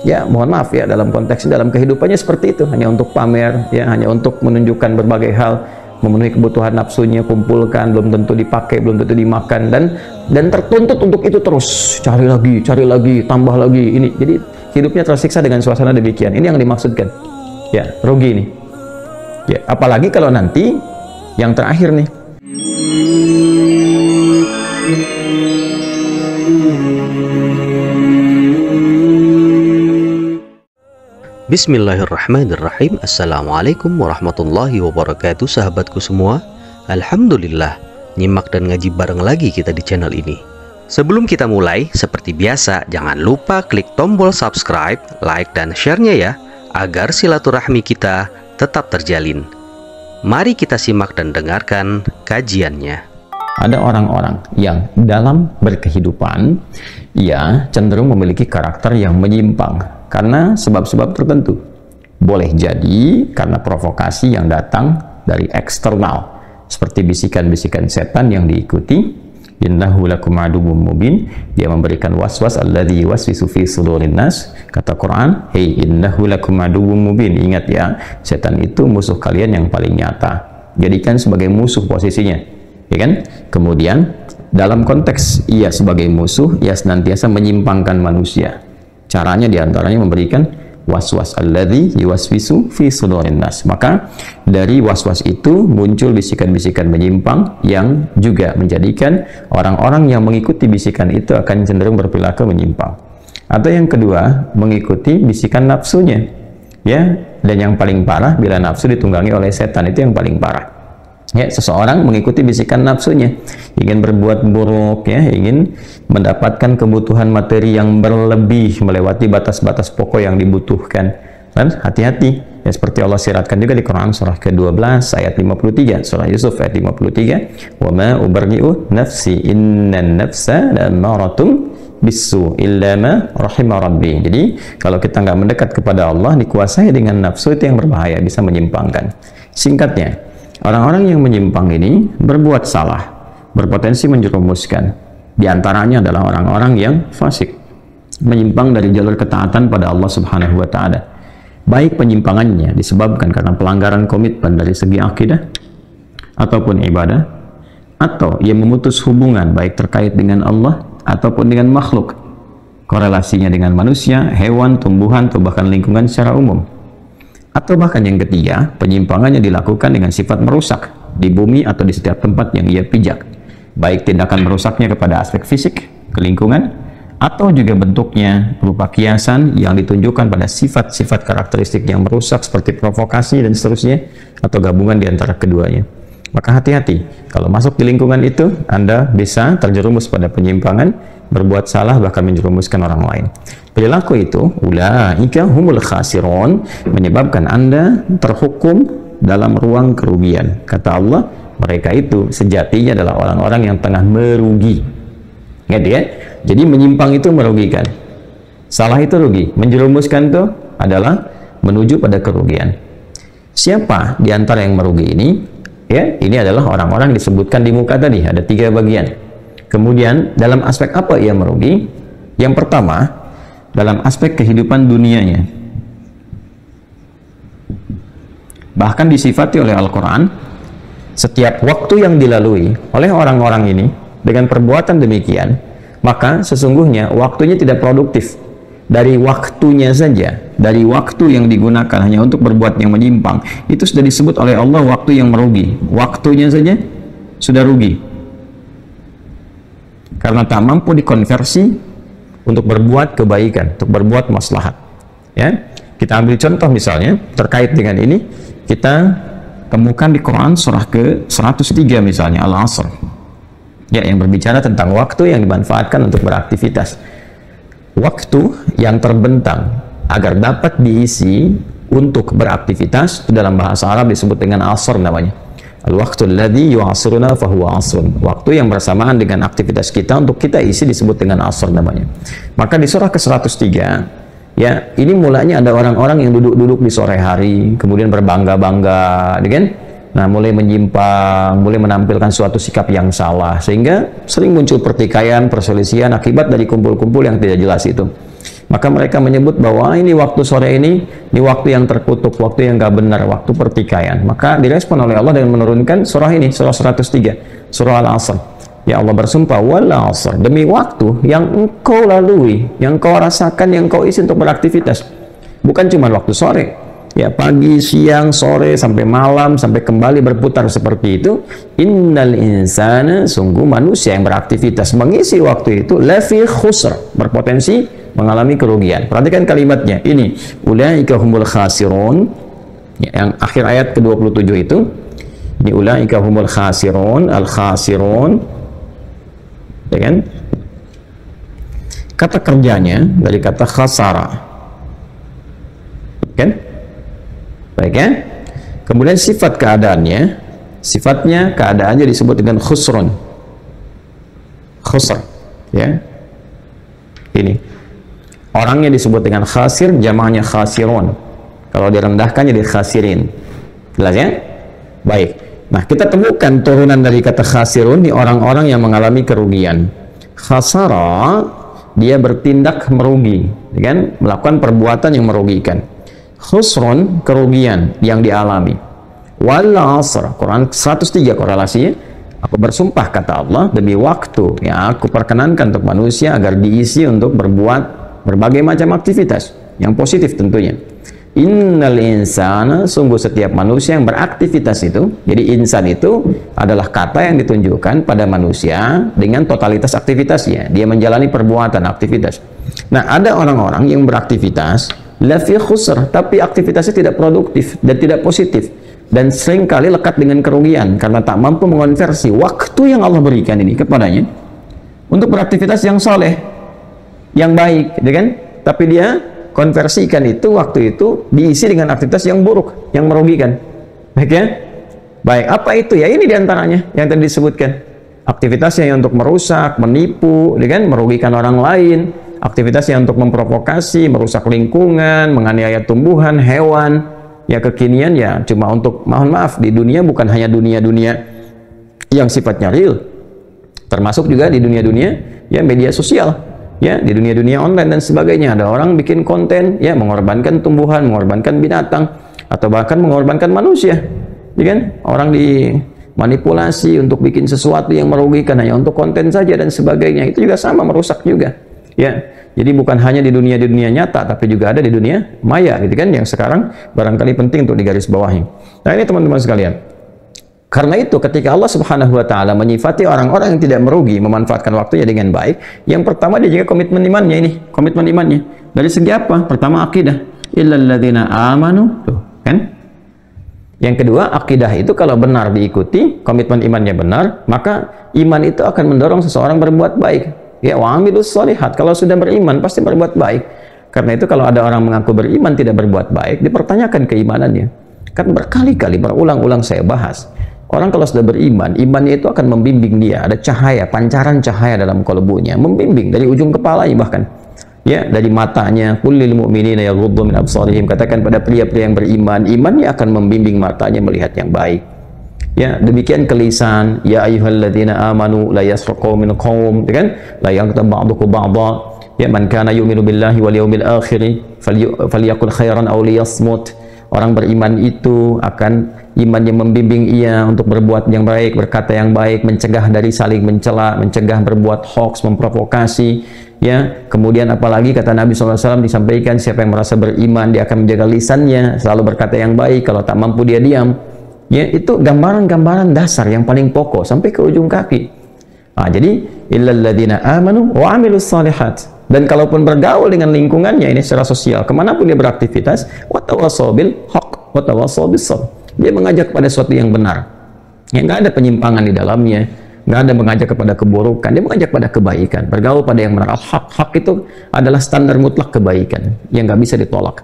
Ya, mohon maaf ya, dalam konteksnya, dalam kehidupannya seperti itu, hanya untuk pamer, ya, hanya untuk menunjukkan berbagai hal, memenuhi kebutuhan nafsunya, kumpulkan, belum tentu dipakai, belum tentu dimakan, dan tertuntut untuk itu terus, cari lagi, tambah lagi, ini. Jadi hidupnya tersiksa dengan suasana demikian. Ini yang dimaksudkan. Ya, rugi ini. Ya, apalagi kalau nanti yang terakhir nih. Bismillahirrahmanirrahim. Assalamualaikum warahmatullahi wabarakatuh, sahabatku semua. Alhamdulillah, nyimak dan ngaji bareng lagi kita di channel ini. Sebelum kita mulai, seperti biasa, jangan lupa klik tombol subscribe, like, dan share-nya ya, agar silaturahmi kita tetap terjalin. Mari kita simak dan dengarkan kajiannya. Ada orang-orang yang dalam berkehidupan, ya, cenderung memiliki karakter yang menyimpang karena sebab-sebab tertentu. Boleh jadi karena provokasi yang datang dari eksternal, seperti bisikan-bisikan setan yang diikuti. Innahu lakum aduwwum mubin. Dia memberikan waswas, alladzi yuwaswisu fi sudurin nas. Kata Quran, hey, innahu lakum aduwwum mubin. Ingat ya, setan itu musuh kalian yang paling nyata. Jadikan sebagai musuh posisinya, ya kan? Kemudian dalam konteks ia sebagai musuh, ia senantiasa menyimpangkan manusia. Caranya diantaranya memberikan waswas, alladzi yuwaswisu fi sudurin nas. Maka dari waswas itu muncul bisikan-bisikan menyimpang yang juga menjadikan orang-orang yang mengikuti bisikan itu akan cenderung berperilaku menyimpang. Atau yang kedua, mengikuti bisikan nafsunya, ya. Dan yang paling parah, bila nafsu ditunggangi oleh setan, itu yang paling parah. Ya, seseorang mengikuti bisikan nafsunya, ingin berbuat buruk, ya, ingin mendapatkan kebutuhan materi yang berlebih melewati batas-batas pokok yang dibutuhkan. Dan hati-hati, ya, seperti Allah siratkan juga di Quran surah ke-12 ayat 53, surah Yusuf ayat 53, wa ma ubarri'u nafsi innan nafsa la'amaratum bisu illa ma rahima rabbi. Jadi kalau kita nggak mendekat kepada Allah, dikuasai dengan nafsu, itu yang berbahaya, bisa menyimpangkan. Singkatnya, orang-orang yang menyimpang ini berbuat salah, berpotensi menjerumuskan. Di antaranya adalah orang-orang yang fasik, menyimpang dari jalur ketaatan pada Allah Subhanahu wa Ta'ala. Baik penyimpangannya disebabkan karena pelanggaran komitmen dari segi akidah ataupun ibadah, atau ia memutus hubungan baik terkait dengan Allah ataupun dengan makhluk, korelasinya dengan manusia, hewan, tumbuhan, atau bahkan lingkungan secara umum. Atau bahkan yang ketiga, penyimpangannya dilakukan dengan sifat merusak di bumi atau di setiap tempat yang ia pijak, baik tindakan merusaknya kepada aspek fisik, ke lingkungan, atau juga bentuknya berupa kiasan yang ditunjukkan pada sifat-sifat karakteristik yang merusak seperti provokasi dan seterusnya, atau gabungan di antara keduanya. Maka hati-hati, kalau masuk di lingkungan itu, Anda bisa terjerumus pada penyimpangan, berbuat salah, bahkan menjerumuskan orang lain. Perilaku itu, ulaika humul khasirun, menyebabkan Anda terhukum dalam ruang kerugian. Kata Allah, mereka itu sejatinya adalah orang-orang yang tengah merugi. Ingat ya? Jadi menyimpang itu merugikan. Salah itu rugi. Menjerumuskan itu adalah menuju pada kerugian. Siapa di antara yang merugi ini? Ya, ini adalah orang-orang yang disebutkan di muka tadi, ada 3 bagian. Kemudian dalam aspek apa ia merugi? Yang pertama, dalam aspek kehidupan dunianya. Bahkan disifati oleh Al-Quran, setiap waktu yang dilalui oleh orang-orang ini dengan perbuatan demikian, maka sesungguhnya waktunya tidak produktif. Dari waktunya saja, dari waktu yang digunakan hanya untuk berbuat yang menyimpang, itu sudah disebut oleh Allah waktu yang merugi. Waktunya saja sudah rugi, karena tak mampu dikonversi untuk berbuat kebaikan, untuk berbuat maslahat. Ya, kita ambil contoh misalnya terkait dengan ini, kita temukan di Quran surah ke-103 misalnya, Al-Asr, ya, yang berbicara tentang waktu yang dimanfaatkan untuk beraktivitas. Waktu yang terbentang agar dapat diisi untuk beraktivitas, itu dalam bahasa Arab disebut dengan asr namanya. Al-waqtul ladzi yu'asruna fahuwa asrun. Waktu yang bersamaan dengan aktivitas kita untuk kita isi disebut dengan asr namanya. Maka di surah ke-103, ya, ini mulanya ada orang-orang yang duduk-duduk di sore hari, kemudian berbangga-bangga, kan? Nah, mulai menyimpang, mulai menampilkan suatu sikap yang salah, sehingga sering muncul pertikaian, perselisihan akibat dari kumpul-kumpul yang tidak jelas itu. Maka mereka menyebut bahwa ini waktu sore ini waktu yang terkutuk, waktu yang gak benar, waktu pertikaian. Maka direspon oleh Allah dengan menurunkan surah ini, surah 103, surah Al-Asr. Ya Allah bersumpah, wal asr, demi waktu yang engkau lalui, yang engkau rasakan, yang engkau isi untuk beraktivitas. Bukan cuma waktu sore, ya pagi, siang, sore, sampai malam, sampai kembali berputar seperti itu. Innal insana, sungguh manusia yang beraktivitas mengisi waktu itu lafi khusr, berpotensi mengalami kerugian. Perhatikan kalimatnya ini, ulaika humul khasirun, yang akhir ayat ke-27 itu. Ini ulaika humul khasirun, al khasirun, ya kan? Kata kerjanya dari kata khasara, kan? Baik ya. Kemudian sifat keadaannya, sifatnya keadaannya disebut dengan khusrun, khusr, ya. Ini orangnya disebut dengan khasir, jamaknya khasirun. Kalau direndahkan jadi khasirin. Jelas ya? Baik. Nah, kita temukan turunan dari kata khasirun di orang-orang yang mengalami kerugian. Khasara, dia bertindak merugi, kan? Melakukan perbuatan yang merugikan. Khusrun, kerugian yang dialami. Wal asr, Quran 103 korelasinya. Aku bersumpah, kata Allah, demi waktu yang aku perkenankan untuk manusia agar diisi untuk berbuat berbagai macam aktivitas yang positif tentunya. Innal insana, sungguh setiap manusia yang beraktivitas itu. Jadi insan itu adalah kata yang ditunjukkan pada manusia dengan totalitas aktivitasnya. Dia menjalani perbuatan aktivitas. Nah, ada orang-orang yang beraktivitas lafi khusr, tapi aktivitasnya tidak produktif dan tidak positif, dan seringkali lekat dengan kerugian karena tak mampu mengonversi waktu yang Allah berikan ini kepadanya untuk beraktivitas yang soleh, yang baik, gitu kan? Tapi dia konversikan itu, waktu itu diisi dengan aktivitas yang buruk, yang merugikan. Baik ya? Baik, apa itu ya? Ini diantaranya yang tadi disebutkan. Aktivitasnya yang untuk merusak, menipu, gitu kan? Merugikan orang lain. Aktivitasnya untuk memprovokasi, merusak lingkungan, menganiaya tumbuhan, hewan. Ya kekinian ya cuma untuk, mohon maaf, di dunia bukan hanya dunia-dunia yang sifatnya real, termasuk juga di dunia-dunia ya media sosial. Ya, di dunia-dunia online dan sebagainya, ada orang bikin konten ya mengorbankan tumbuhan, mengorbankan binatang, atau bahkan mengorbankan manusia, ya kan? Orang dimanipulasi untuk bikin sesuatu yang merugikan hanya untuk konten saja dan sebagainya. Itu juga sama, merusak juga. Ya, jadi bukan hanya di dunia nyata, tapi juga ada di dunia maya, gitu kan? Yang sekarang barangkali penting untuk digarisbawahi. Nah, ini teman-teman sekalian. Karena itu ketika Allah Subhanahu wa taala menyifati orang-orang yang tidak merugi, memanfaatkan waktunya dengan baik, yang pertama dia jaga komitmen imannya ini, komitmen imannya. Dari segi apa? Pertama akidah. Illal ladzina amanu, tuh, kan? Yang kedua, akidah itu kalau benar diikuti, komitmen imannya benar, maka iman itu akan mendorong seseorang berbuat baik. Ya, wa amilus sholihat, kalau sudah beriman pasti berbuat baik. Karena itu kalau ada orang mengaku beriman tidak berbuat baik, dipertanyakan keimanannya. Kan berkali-kali, berulang-ulang saya bahas. Orang kalau sudah beriman, imannya itu akan membimbing dia. Ada cahaya, pancaran cahaya dalam kalbunya, membimbing dari ujung kepalanya bahkan. Ya, dari matanya. Qul lil mu'minina yaghuddu min absarihim. Katakan pada pria-pria yang beriman, imannya akan membimbing matanya melihat yang baik. Ya, demikian ke lisan. Ya ayyuhalladzina amanu la yasraq qaumin qaum, kan? La yaghtab ba'dukum ba'dha. Ya, man kana yu'minu billahi wal yawmil akhir falyaqul khairan aw liyasmut. Orang beriman itu akan imannya membimbing ia untuk berbuat yang baik, berkata yang baik, mencegah dari saling mencela, mencegah berbuat hoax, memprovokasi. Ya, kemudian apalagi kata Nabi SAW disampaikan, siapa yang merasa beriman dia akan menjaga lisannya, selalu berkata yang baik, kalau tak mampu dia diam. Ya, itu gambaran-gambaran dasar yang paling pokok sampai ke ujung kaki. Nah, jadi illal ladzina amanu wa amilus shalihat. Dan kalaupun bergaul dengan lingkungannya ini secara sosial, kemanapun dia beraktivitas, watawassaw bil haqq watawassaw bis sabr. Dia mengajak kepada sesuatu yang benar, yang nggak ada penyimpangan di dalamnya, nggak ada mengajak kepada keburukan, dia mengajak pada kebaikan, bergaul pada yang benar. Al-haq, hak itu adalah standar mutlak kebaikan yang nggak bisa ditolak.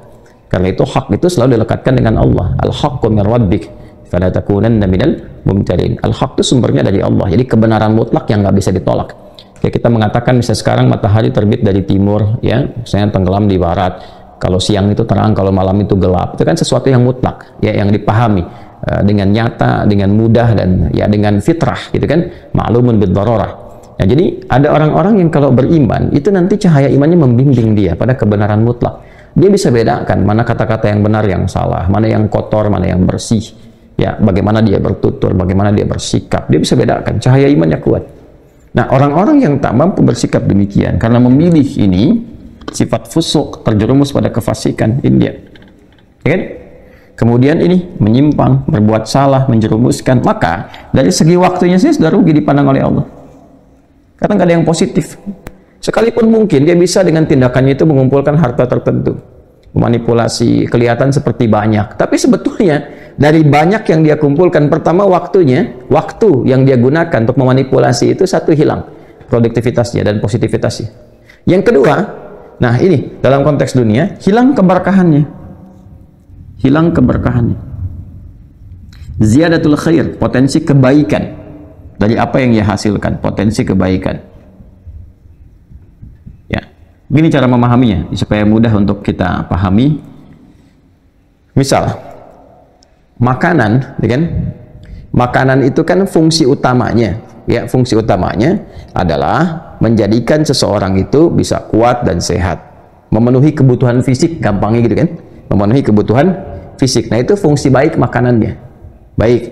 Karena itu hak itu selalu dilekatkan dengan Allah. Al-haqqu min rabbik fala takunanna minal mumtarin. Al-haq itu sumbernya dari Allah, jadi kebenaran mutlak yang nggak bisa ditolak. Kayak kita mengatakan misalnya sekarang matahari terbit dari timur, ya, misalnya tenggelam di barat. Kalau siang itu terang, kalau malam itu gelap. Itu kan sesuatu yang mutlak, ya, yang dipahami dengan nyata, dengan mudah, dan ya dengan fitrah, gitu kan, ma'lumun bid dararah. Nah, jadi ada orang-orang yang kalau beriman, itu nanti cahaya imannya membimbing dia pada kebenaran mutlak. Dia bisa bedakan mana kata-kata yang benar, yang salah, mana yang kotor, mana yang bersih. Ya, bagaimana dia bertutur, bagaimana dia bersikap. Dia bisa bedakan, cahaya imannya kuat. Nah, orang-orang yang tak mampu bersikap demikian, karena memilih ini, sifat fusuk, terjerumus pada kefasikan, ini dia. Ya kan? Kemudian ini, menyimpang, berbuat salah, menjerumuskan. Maka, dari segi waktunya sih sudah rugi dipandang oleh Allah. Karena nggak ada yang positif. Sekalipun mungkin dia bisa dengan tindakannya itu mengumpulkan harta tertentu, memanipulasi, kelihatan seperti banyak. Tapi sebetulnya dari banyak yang dia kumpulkan, pertama waktunya, waktu yang dia gunakan untuk memanipulasi itu satu hilang produktivitasnya dan positivitasnya. Yang kedua, nah ini dalam konteks dunia, hilang keberkahannya, hilang keberkahannya. Ziyadatul khair, potensi kebaikan. Dari apa yang ia hasilkan, potensi kebaikan. Ya, begini cara memahaminya supaya mudah untuk kita pahami. Misal, makanan, kan? Makanan itu kan fungsi utamanya, ya, fungsi utamanya adalah menjadikan seseorang itu bisa kuat dan sehat, memenuhi kebutuhan fisik, gampangnya gitu kan? Memenuhi kebutuhan fisik. Nah, itu fungsi baik makanannya. Baik.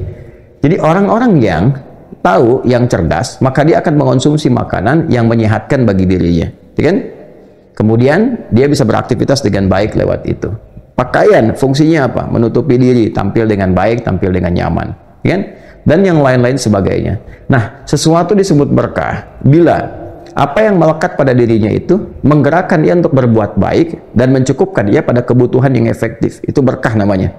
Jadi orang-orang yang tahu, yang cerdas, maka dia akan mengonsumsi makanan yang menyehatkan bagi dirinya, ya kan? Kemudian dia bisa beraktivitas dengan baik lewat itu. Pakaian fungsinya apa? Menutupi diri, tampil dengan baik, tampil dengan nyaman, ya kan? Dan yang lain-lain sebagainya. Nah, sesuatu disebut berkah bila apa yang melekat pada dirinya itu menggerakkan dia untuk berbuat baik dan mencukupkan dia pada kebutuhan yang efektif. Itu berkah namanya,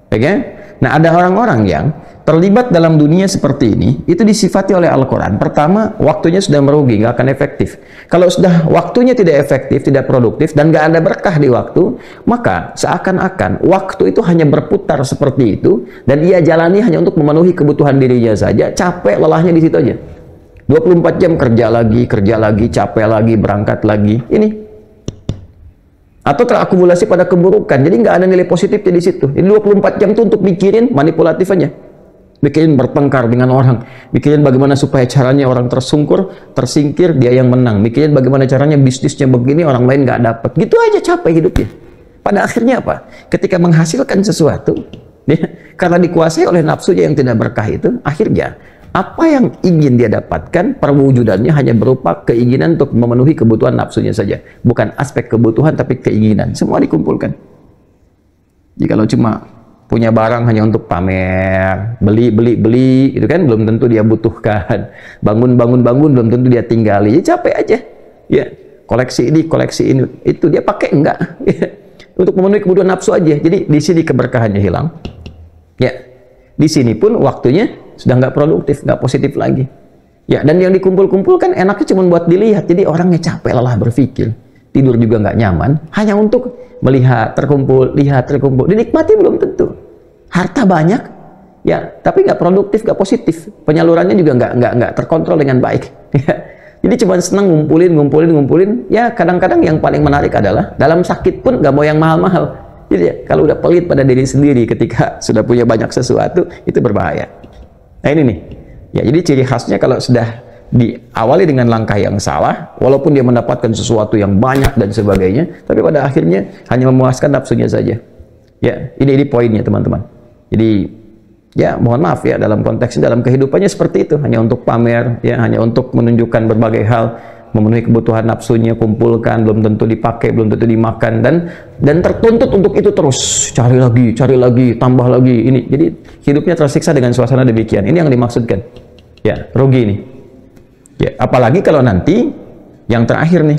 ya kan? Nah, ada orang-orang yang terlibat dalam dunia seperti ini, itu disifati oleh Al-Quran. Pertama, waktunya sudah merugi, nggak akan efektif. Kalau sudah waktunya tidak efektif, tidak produktif, dan nggak ada berkah di waktu, maka seakan-akan waktu itu hanya berputar seperti itu, dan ia jalani hanya untuk memenuhi kebutuhan dirinya saja, capek, lelahnya di situ aja. 24 jam kerja lagi, capek lagi, berangkat lagi. Ini. Atau terakumulasi pada keburukan, jadi nggak ada nilai positifnya di situ. Jadi 24 jam itu untuk mikirin manipulatif aja, mikirin bertengkar dengan orang, mikirin bagaimana supaya caranya orang tersungkur, tersingkir, dia yang menang, mikirin bagaimana caranya bisnisnya begini, orang lain nggak dapat, gitu aja capek hidupnya. Pada akhirnya apa? Ketika menghasilkan sesuatu, ya, karena dikuasai oleh nafsunya yang tidak berkah itu, akhirnya apa yang ingin dia dapatkan, perwujudannya hanya berupa keinginan untuk memenuhi kebutuhan nafsunya saja. Bukan aspek kebutuhan, tapi keinginan. Semua dikumpulkan. Jika kalau cuma punya barang hanya untuk pamer, beli, itu kan belum tentu dia butuhkan. Bangun, belum tentu dia tinggali. Ya, capek aja. Ya, koleksi ini, itu dia pakai enggak? Ya, untuk memenuhi kebutuhan nafsu aja. Jadi di sini keberkahannya hilang. Ya, di sini pun waktunya sudah nggak produktif, nggak positif lagi. Ya, dan yang dikumpul-kumpulkan enaknya cuma buat dilihat. Jadi orangnya capek, lelah berpikir. Tidur juga nggak nyaman. Hanya untuk melihat, terkumpul, dinikmati belum tentu. Harta banyak, ya, tapi nggak produktif, nggak positif. Penyalurannya juga nggak terkontrol dengan baik. Ya. Jadi cuma senang ngumpulin. Ya, kadang-kadang yang paling menarik adalah dalam sakit pun nggak mau yang mahal-mahal. Jadi ya, kalau udah pelit pada diri sendiri ketika sudah punya banyak sesuatu, itu berbahaya. Nah ini nih, ya, jadi ciri khasnya kalau sudah diawali dengan langkah yang salah, walaupun dia mendapatkan sesuatu yang banyak dan sebagainya, tapi pada akhirnya hanya memuaskan nafsunya saja. Ya, ini poinnya teman-teman. Jadi ya mohon maaf ya, dalam konteks dalam kehidupannya seperti itu, hanya untuk pamer, ya, hanya untuk menunjukkan berbagai hal, memenuhi kebutuhan nafsunya, kumpulkan, belum tentu dipakai, belum tentu dimakan, dan tertuntut untuk itu terus cari lagi, tambah lagi. Ini jadi hidupnya tersiksa dengan suasana demikian. Ini yang dimaksudkan. Ya, rugi ini. Ya, apalagi kalau nanti yang terakhir nih,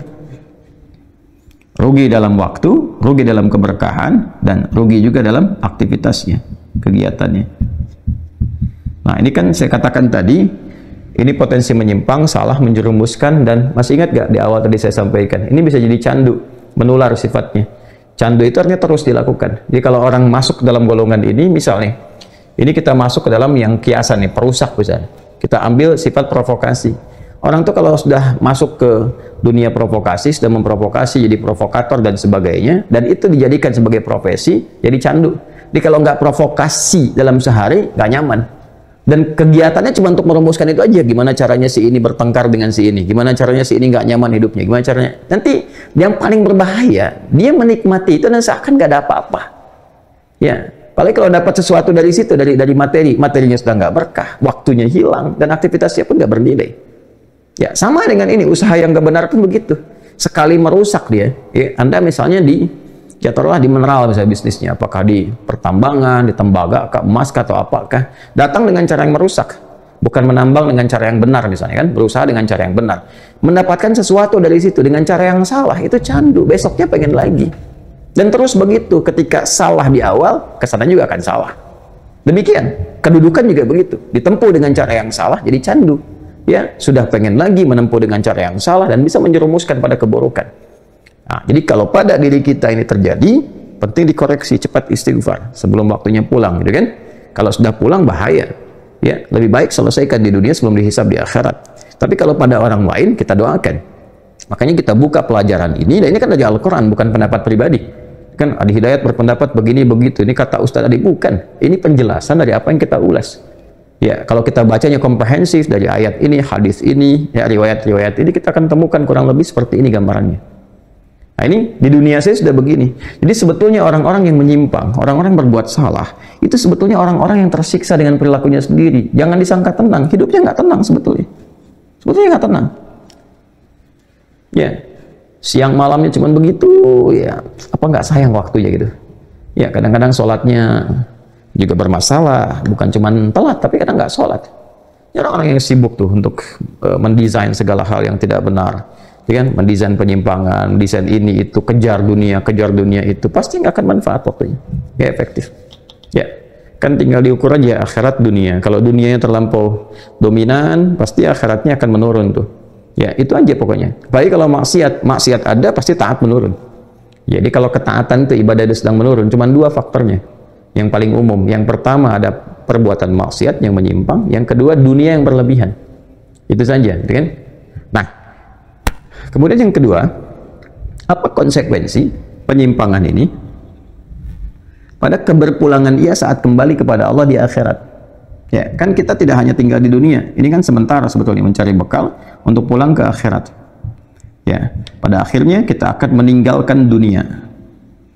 rugi dalam waktu, rugi dalam keberkahan, dan rugi juga dalam aktivitasnya, kegiatannya. Nah, ini kan saya katakan tadi, ini potensi menyimpang, salah, menjerumuskan, dan masih ingat gak di awal tadi saya sampaikan, ini bisa jadi candu, menular sifatnya. Candu itu artinya terus dilakukan. Jadi kalau orang masuk ke dalam golongan ini, misalnya, ini kita masuk ke dalam yang kiasan nih, perusak misalnya. Kita ambil sifat provokasi. Orang tuh kalau sudah masuk ke dunia provokasi, sudah memprovokasi, jadi provokator dan sebagainya, dan itu dijadikan sebagai profesi, jadi candu. Jadi kalau nggak provokasi dalam sehari, nggak nyaman. Dan kegiatannya cuma untuk merumuskan itu aja. Gimana caranya si ini bertengkar dengan si ini. Gimana caranya si ini nggak nyaman hidupnya. Gimana caranya. Nanti yang paling berbahaya, dia menikmati itu dan seakan nggak ada apa-apa. Ya, paling kalau dapat sesuatu dari situ, dari materi, materinya sudah nggak berkah, waktunya hilang, dan aktivitasnya pun nggak bernilai. Ya, sama dengan ini, usaha yang nggak benar pun begitu. Sekali merusak dia, ya, Anda misalnya ya taruhlah di mineral misalnya bisnisnya, apakah di pertambangan, di tembaga, ke emas, atau apakah, datang dengan cara yang merusak, bukan menambang dengan cara yang benar misalnya kan, berusaha dengan cara yang benar, mendapatkan sesuatu dari situ dengan cara yang salah, itu candu, besoknya pengen lagi, dan terus begitu. Ketika salah di awal, kesannya juga akan salah. Demikian, kedudukan juga begitu, ditempuh dengan cara yang salah, jadi candu, ya, sudah pengen lagi menempuh dengan cara yang salah, dan bisa menjerumuskan pada keburukan. Nah, jadi kalau pada diri kita ini terjadi, penting dikoreksi, cepat istighfar sebelum waktunya pulang, gitu kan? Kalau sudah pulang bahaya, ya, lebih baik selesaikan di dunia sebelum dihisab di akhirat. Tapi kalau pada orang lain, kita doakan. Makanya kita buka pelajaran ini, dan ini kan dari Al-Quran, bukan pendapat pribadi. Kan Adi Hidayat berpendapat begini begitu, ini kata Ustaz Adi, bukan. Ini penjelasan dari apa yang kita ulas. Ya, kalau kita bacanya komprehensif dari ayat ini, hadis ini, ya, riwayat-riwayat ini, kita akan temukan kurang lebih seperti ini gambarannya. Nah, ini di dunia saya sudah begini. Jadi sebetulnya orang-orang yang menyimpang, orang-orang yang berbuat salah, itu sebetulnya orang-orang yang tersiksa dengan perilakunya sendiri. Jangan disangka tenang, hidupnya nggak tenang sebetulnya. Sebetulnya nggak tenang. Ya, siang malamnya cuma begitu, ya, apa nggak sayang waktunya gitu. Ya, kadang-kadang sholatnya juga bermasalah, bukan cuma telat, tapi kadang nggak sholat. Ya, orang-orang yang sibuk tuh untuk mendesain segala hal yang tidak benar. Ya kan, mendesain penyimpangan, mendesain ini itu, kejar dunia itu, pasti nggak akan manfaat waktunya, nggak efektif. Ya, kan tinggal diukur aja akhirat dunia. Kalau dunianya terlampau dominan, pasti akhiratnya akan menurun tuh. Ya, itu aja pokoknya. Baik kalau maksiat ada, pasti taat menurun. Jadi kalau ketaatan itu ibadah itu sedang menurun, cuma dua faktornya yang paling umum. Yang pertama ada perbuatan maksiat yang menyimpang, yang kedua dunia yang berlebihan. Itu saja, kan? Nah, kemudian yang kedua, apa konsekuensi penyimpangan ini pada keberpulangan ia saat kembali kepada Allah di akhirat? Ya, kan kita tidak hanya tinggal di dunia, ini kan sementara sebetulnya mencari bekal untuk pulang ke akhirat. Ya, pada akhirnya kita akan meninggalkan dunia,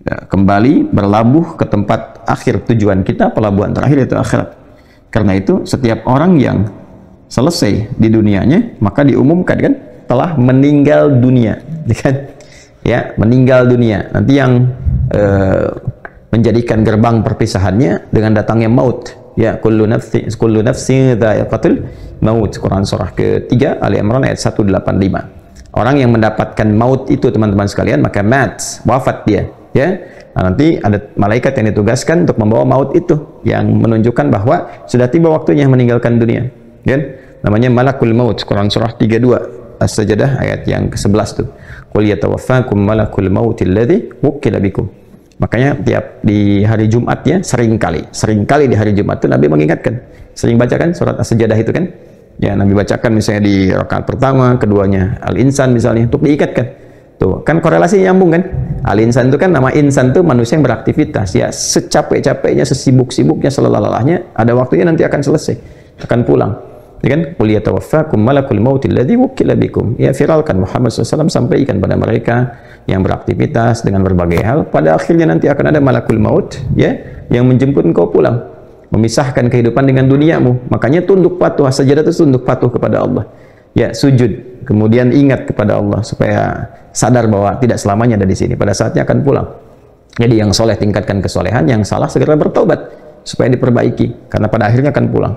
ya, kembali berlabuh ke tempat akhir tujuan kita, pelabuhan terakhir itu akhirat. Karena itu setiap orang yang selesai di dunianya, maka diumumkan kan, telah meninggal dunia, kan? Ya, meninggal dunia. Nanti yang menjadikan gerbang perpisahannya dengan datangnya maut. Ya, kullu nafsin dha'iqatul maut. Quran surah ketiga Ali Imran ayat 185. Orang yang mendapatkan maut itu, teman-teman sekalian, maka wafat dia. Ya, nah, nanti ada malaikat yang ditugaskan untuk membawa maut itu, yang menunjukkan bahwa sudah tiba waktunya meninggalkan dunia. Kan? Namanya malakul maut. Quran surah 32. As-Sajdah ayat yang ke-11 tuh. Qul yatawaffakum malakul mautil ladzi wukila bikum. Makanya tiap di hari Jumat ya, seringkali di hari Jumat itu Nabi mengingatkan. Sering bacakan surat As-Sajdah itu kan? Ya, Nabi bacakan misalnya di rakaat pertama, keduanya Al-Insan misalnya, untuk diikatkan. Tuh, kan korelasinya nyambung kan? Al-Insan itu kan, nama insan itu manusia yang beraktivitas ya, secapek-capeknya, sesibuk-sibuknya, selelah-lelahnya, ada waktunya nanti akan selesai, akan pulang. Ya kan? Qul yatawaffakum malakul mautil ladzi wukila bikum. Ya, viralkan Muhammad SAW, sampaikan pada mereka yang beraktivitas dengan berbagai hal, pada akhirnya nanti akan ada malakul maut ya, yang menjemput engkau pulang, memisahkan kehidupan dengan duniamu. Makanya tunduk patuh, sajadah itu tunduk patuh kepada Allah. Ya, sujud, kemudian ingat kepada Allah supaya sadar bahwa tidak selamanya ada di sini. Pada saatnya akan pulang. Jadi yang soleh tingkatkan kesolehan, yang salah segera bertobat supaya diperbaiki, karena pada akhirnya akan pulang.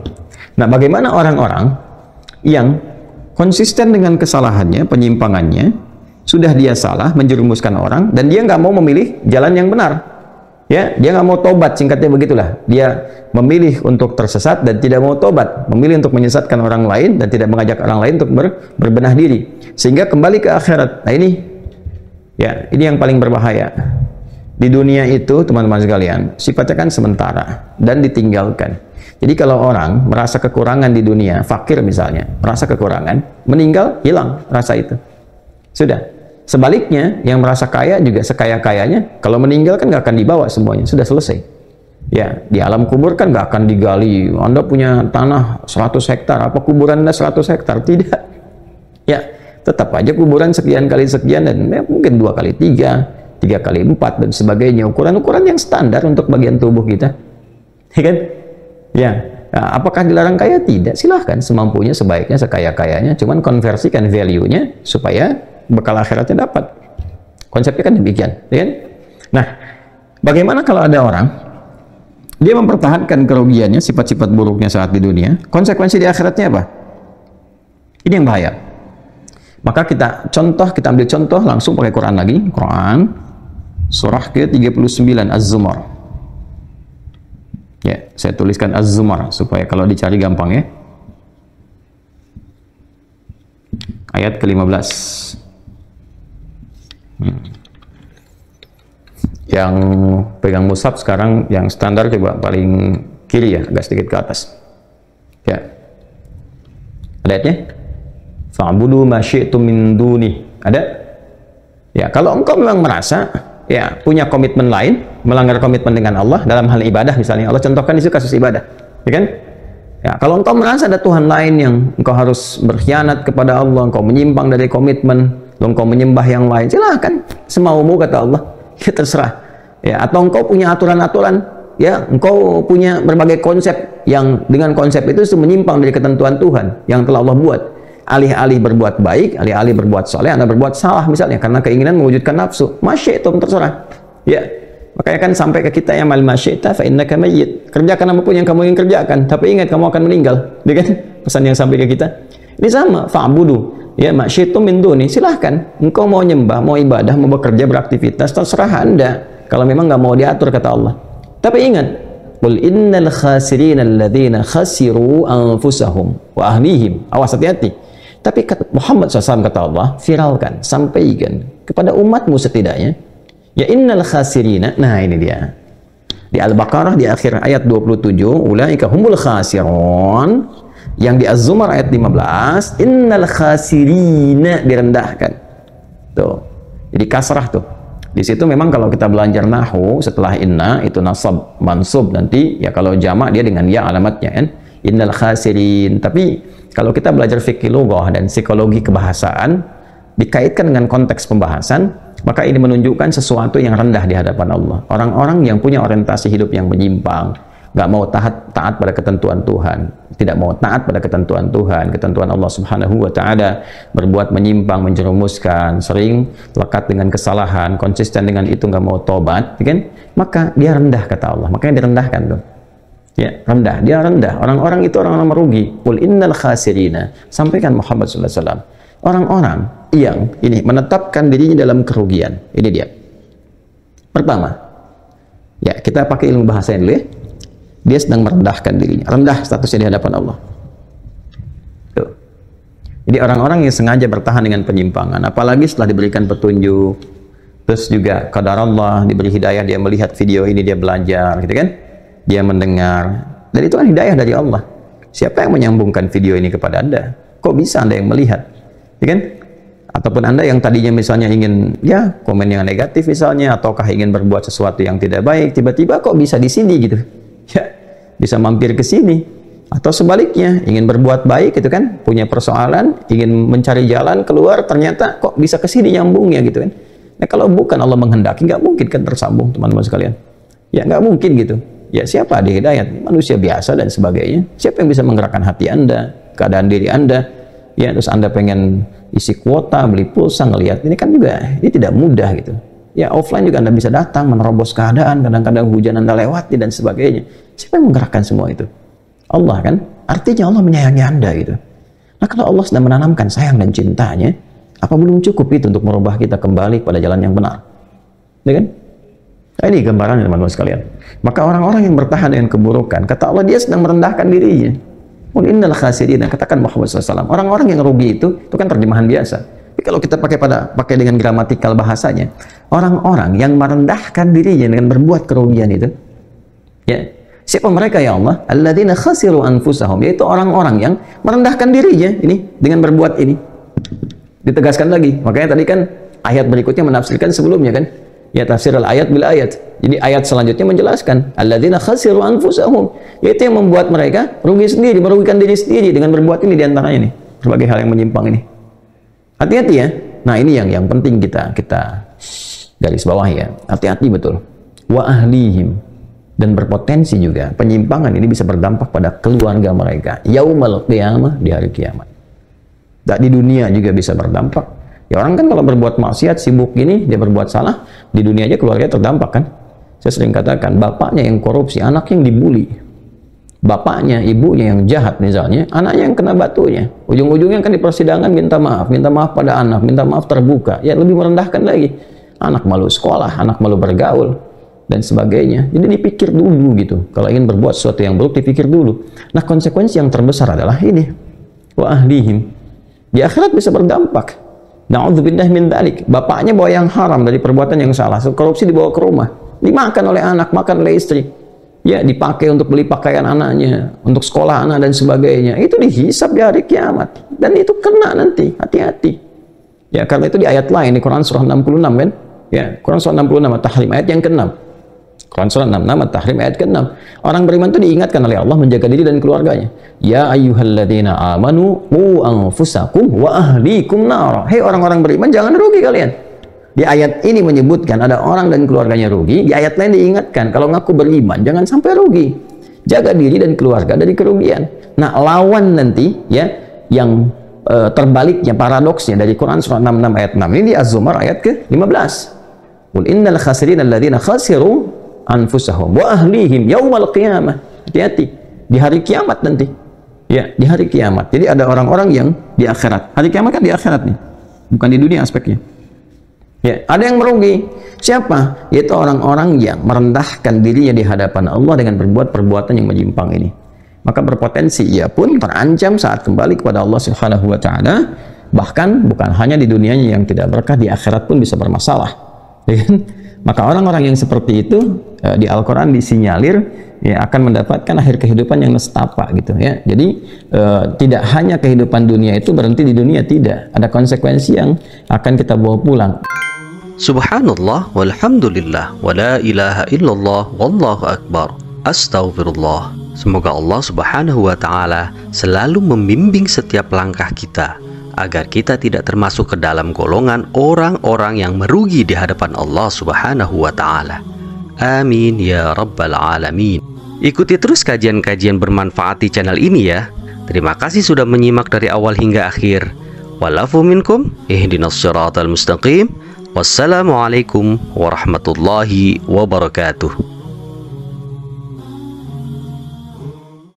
Nah, bagaimana orang-orang yang konsisten dengan kesalahannya, penyimpangannya, sudah dia salah, menjerumuskan orang, dan dia nggak mau memilih jalan yang benar. Ya, dia nggak mau tobat, singkatnya begitulah. Dia memilih untuk tersesat dan tidak mau tobat, memilih untuk menyesatkan orang lain dan tidak mengajak orang lain untuk berbenah diri, sehingga kembali ke akhirat. Nah, ini yang paling berbahaya. Di dunia itu, teman-teman sekalian, sifatnya kan sementara dan ditinggalkan. Jadi kalau orang merasa kekurangan di dunia, fakir misalnya, merasa kekurangan, meninggal, hilang rasa itu. Sudah. Sebaliknya, yang merasa kaya juga sekaya-kayanya, kalau meninggal kan nggak akan dibawa semuanya, sudah selesai. Ya, di alam kubur kan nggak akan digali. Anda punya tanah 100 hektar, apa kuburan Anda 100 hektar? Tidak. Ya, tetap aja kuburan sekian kali sekian dan ya, mungkin 2 kali 3, 3 kali 4 dan sebagainya. Ukuran-ukuran yang standar untuk bagian tubuh kita. Ya kan? Ya. Nah, apakah dilarang kaya? Tidak. Silahkan semampunya, sebaiknya, sekaya-kayanya. Cuman konversikan value-nya supaya bekal akhiratnya dapat. Konsepnya kan demikian. Ya kan? Nah, bagaimana kalau ada orang dia mempertahankan kerugiannya, sifat-sifat buruknya saat di dunia, konsekuensi di akhiratnya apa? Ini yang bahaya. Maka kita ambil contoh langsung pakai Quran lagi. Quran surah ke-39 Az-Zumar. Ya, saya tuliskan Az-Zumar supaya kalau dicari gampang ya. Ayat ke-15. Yang pegang mushaf sekarang yang standar coba paling kiri ya, agak sedikit ke atas. Ya. Ayatnya? Fa'budu ma syi'tum min duni. Ada? Ya, kalau engkau memang merasa ya punya komitmen lain, melanggar komitmen dengan Allah dalam hal ibadah misalnya. Allah contohkan di situ kasus ibadah. Ya kan? Ya, kalau engkau merasa ada Tuhan lain yang engkau harus berkhianat kepada Allah, engkau menyimpang dari komitmen, engkau menyembah yang lain, silahkan semaumu kata Allah. Ya terserah. Ya, atau engkau punya aturan-aturan, ya, engkau punya berbagai konsep yang dengan konsep itu menyimpang dari ketentuan Tuhan yang telah Allah buat. Alih-alih berbuat baik, alih-alih berbuat soleh, Anda berbuat salah misalnya karena keinginan mewujudkan nafsu. Masyi'tum terserah. Ya. Makanya kan sampai ke kita yang mal masyi'ta fa innaka mayyit. Kerjakan apapun yang kamu ingin kerjakan, tapi ingat kamu akan meninggal. Ya kan? Pesan yang sampai ke kita. Ini sama, fa'budu. Ya, masyi'tum min duni, silahkan. Engkau mau nyembah, mau ibadah, mau bekerja, beraktivitas, terserah Anda. Kalau memang nggak mau diatur kata Allah. Tapi ingat, qul innal khasirina alladzina khasiru anfusahum wa ahlihim. Awas, hati-hati. Tapi kata Muhammad SAW kata Allah, viralkan, sampaikan kepada umatmu setidaknya. Ya innal khasirina. Nah, ini dia. Di Al-Baqarah di akhir ayat 27, ulaika humul khasirun. Yang di Az-Zumar ayat 15, innal khasirina direndahkan. Tuh. Jadi kasrah tuh. Di situ memang kalau kita belajar nahwu setelah inna itu nasab mansub, nanti ya kalau jamak dia dengan ya alamatnya kan. Innal khasirin. Tapi kalau kita belajar fikih lughah dan psikologi kebahasaan dikaitkan dengan konteks pembahasan, maka ini menunjukkan sesuatu yang rendah di hadapan Allah. Orang-orang yang punya orientasi hidup yang menyimpang, nggak mau taat pada ketentuan Tuhan, tidak mau taat pada ketentuan Tuhan, ketentuan Allah Subhanahu wa Ta'ala, berbuat menyimpang, menjerumuskan, sering lekat dengan kesalahan, konsisten dengan itu, nggak mau tobat, kan? Maka dia rendah kata Allah. Makanya direndahkan tuh. Ya, rendah, dia rendah. Orang-orang itu orang-orang merugi. Qul innal khasirina. Sampaikan Muhammad sallallahu alaihi wasallam. Orang-orang yang ini menetapkan dirinya dalam kerugian. Ini dia. Pertama, ya kita pakai ilmu bahasa dulu ya. Dia sedang merendahkan dirinya, rendah statusnya di hadapan Allah. Tuh. Jadi orang-orang yang sengaja bertahan dengan penyimpangan, apalagi setelah diberikan petunjuk, terus juga qadar Allah, diberi hidayah, dia melihat video ini, dia belajar, gitu kan? Dia mendengar, dan itu kan hidayah dari Allah. Siapa yang menyambungkan video ini kepada Anda? Kok bisa Anda yang melihat? Ya kan? Ataupun Anda yang tadinya misalnya ingin ya komen yang negatif misalnya, ataukah ingin berbuat sesuatu yang tidak baik, tiba-tiba kok bisa di sini gitu. Ya, bisa mampir ke sini. Atau sebaliknya, ingin berbuat baik itu kan, punya persoalan, ingin mencari jalan keluar, ternyata kok bisa ke sini nyambungnya gitu kan. Nah, kalau bukan Allah menghendaki, nggak mungkin kan tersambung teman-teman sekalian. Ya, nggak mungkin gitu. Ya, siapa ada hidayat? Manusia biasa dan sebagainya. Siapa yang bisa menggerakkan hati Anda, keadaan diri Anda? Ya, terus Anda pengen isi kuota, beli pulsa, ngelihat ini kan juga, ini tidak mudah gitu. Ya, offline juga Anda bisa datang, menerobos keadaan, kadang-kadang hujan Anda lewati dan sebagainya. Siapa yang menggerakkan semua itu? Allah kan? Artinya Allah menyayangi Anda gitu. Nah, kalau Allah sedang menanamkan sayang dan cintanya, apa belum cukup itu untuk merubah kita kembali pada jalan yang benar? Ya kan? Nah, ini gambarannya teman-teman sekalian. Maka orang-orang yang bertahan dengan keburukan, kata Allah, dia sedang merendahkan dirinya. Qul innal khasirin, katakan Muhammad SAW. Orang-orang yang rugi itu kan terjemahan biasa. Tapi kalau kita pakai dengan gramatikal bahasanya, orang-orang yang merendahkan dirinya dengan berbuat kerugian itu, ya, siapa mereka ya Allah? Alladzina khasiru anfusahum, yaitu orang-orang yang merendahkan dirinya ini dengan berbuat ini. Ditegaskan lagi. Makanya tadi kan ayat berikutnya menafsirkan sebelumnya kan, Ya tafsir al-ayat bil ayat. Jadi ayat selanjutnya menjelaskan alladzina khasiru anfusahum, yaitu yang membuat mereka rugi sendiri, merugikan diri sendiri dengan berbuat ini diantaranya ini, berbagai hal yang menyimpang ini. Hati-hati ya. Nah, ini yang penting kita garis bawah ya. Hati-hati betul. Wa ahlihim, dan berpotensi juga penyimpangan ini bisa berdampak pada keluarga mereka yaumal qiyamah, di hari kiamat. Dan di dunia juga bisa berdampak. Ya orang kan kalau berbuat maksiat, sibuk gini, dia berbuat salah, di dunia aja keluarganya terdampak kan. Saya sering katakan, bapaknya yang korupsi, anak yang dibully. Bapaknya, ibunya yang jahat misalnya, anaknya yang kena batunya. Ujung-ujungnya kan di persidangan minta maaf pada anak, minta maaf terbuka. Ya lebih merendahkan lagi. Anak malu sekolah, anak malu bergaul, dan sebagainya. Jadi dipikir dulu gitu. Kalau ingin berbuat sesuatu yang buruk, dipikir dulu. Nah, konsekuensi yang terbesar adalah ini. Wa ahlihim. Di akhirat bisa berdampak. Na'udzubillah min dzalik. Bapaknya bawa yang haram dari perbuatan yang salah, korupsi dibawa ke rumah, dimakan oleh anak, makan oleh istri. Ya, dipakai untuk beli pakaian anaknya, untuk sekolah anak dan sebagainya. Itu dihisab di hari kiamat. Dan itu kena nanti, hati-hati. Ya, karena itu di ayat lain di Quran surah 66 kan? Ya, Quran surah 66 At-Tahrim ayat yang ke-6. Quran surah 66 At-Tahrim ayat ke-6. Orang beriman itu diingatkan oleh Allah menjaga diri dan keluarganya. Ya ayyuhalladzina amanu qu anfusakum wa ahlikum nar. Hei orang-orang beriman, jangan rugi kalian. Di ayat ini menyebutkan ada orang dan keluarganya rugi. Di ayat lain diingatkan kalau ngaku beriman jangan sampai rugi. Jaga diri dan keluarga dari kerugian. Nah, lawan nanti ya yang terbaliknya, paradoksnya dari Quran surah 66 ayat 6 ini di Az-Zumar ayat ke-15. Qul innal khasirina alladzina khasiru anfusahum wa ahlihim yaumal qiyamah. Hati-hati di hari kiamat nanti. Ya, di hari kiamat. Jadi ada orang-orang yang di akhirat. Hari kiamat kan di akhirat nih. Bukan di dunia aspeknya. Ya, ada yang merugi. Siapa? Yaitu orang-orang yang merendahkan dirinya di hadapan Allah dengan berbuat perbuatan yang menyimpang ini. Maka berpotensi ia pun terancam saat kembali kepada Allah Subhanahu wa taala. Bahkan bukan hanya di dunianya yang tidak berkah, di akhirat pun bisa bermasalah. Ya kan? Maka orang-orang yang seperti itu di Al-Quran disinyalir ya akan mendapatkan akhir kehidupan yang nestapa gitu ya. Jadi tidak hanya kehidupan dunia itu berhenti di dunia, tidak. Ada konsekuensi yang akan kita bawa pulang. Subhanallah walhamdulillah wa la ilaha illallah wallahu akbar. Astaghfirullah. Semoga Allah Subhanahu wa taala selalu membimbing setiap langkah kita agar kita tidak termasuk ke dalam golongan orang-orang yang merugi di hadapan Allah Subhanahu wa taala. Amin ya rabbal alamin. Ikuti terus kajian-kajian bermanfaat di channel ini ya. Terima kasih sudah menyimak dari awal hingga akhir. Walafu minkum ihdinas siratal mustaqim. Wassalamualaikum warahmatullahi wabarakatuh.